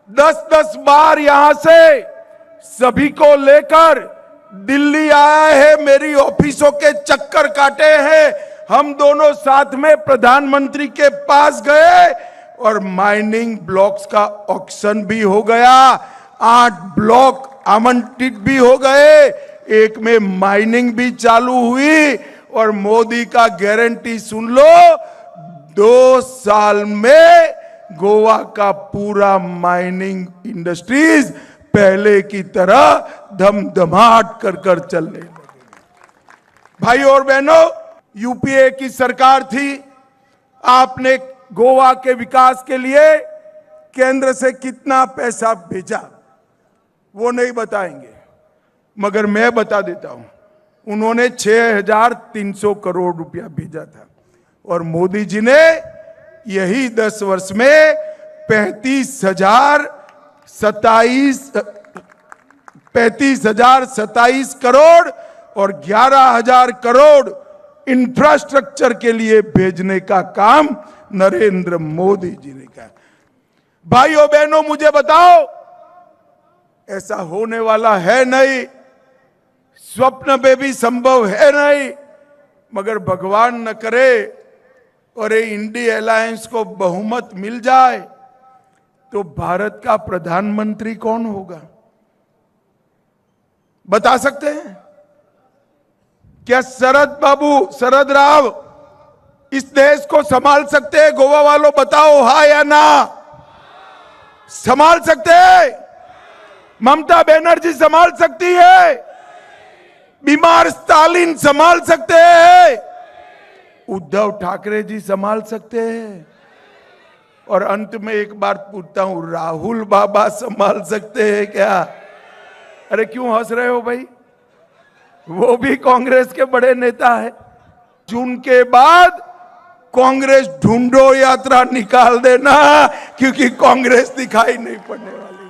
10-10 बार यहां से सभी को लेकर दिल्ली आया है, मेरी ऑफिसों के चक्कर काटे हैं। हम दोनों साथ में प्रधानमंत्री के पास गए और माइनिंग ब्लॉक्स का ऑक्शन भी हो गया। 8 ब्लॉक आवंटित भी हो गए, एक में माइनिंग भी चालू हुई। और मोदी का गारंटी सुन लो, 2 साल में गोवा का पूरा माइनिंग इंडस्ट्रीज पहले की तरह धमधमाट कर चलने लगे। भाई और बहनों, यूपीए की सरकार थी, आपने गोवा के विकास के लिए केंद्र से कितना पैसा भेजा वो नहीं बताएंगे, मगर मैं बता देता हूं, उन्होंने 6,300 करोड़ रुपया भेजा था और मोदी जी ने यही 10 वर्ष में 35,027 करोड़ और 11,000 करोड़ इंफ्रास्ट्रक्चर के लिए भेजने का काम नरेंद्र मोदी जी ने किया। भाइयों बहनों, मुझे बताओ, ऐसा होने वाला है नहीं, स्वप्न में भी संभव है नहीं, मगर भगवान न करे और ये इंडिया अलायंस को बहुमत मिल जाए तो भारत का प्रधानमंत्री कौन होगा? बता सकते हैं क्या? शरद राव इस देश को संभाल सकते हैं? गोवा वालों बताओ, हाँ या ना? संभाल सकते हैं? ममता बनर्जी संभाल सकती है? बीमार स्टालिन संभाल सकते हैं? उद्धव ठाकरे जी संभाल सकते हैं? और अंत में एक बार पूछता हूं, राहुल बाबा संभाल सकते हैं क्या? अरे क्यों हंस रहे हो भाई? वो भी कांग्रेस के बड़े नेता है। जून के बाद कांग्रेस ढूंढो यात्रा निकाल देना, क्योंकि कांग्रेस दिखाई नहीं पड़ने वाली।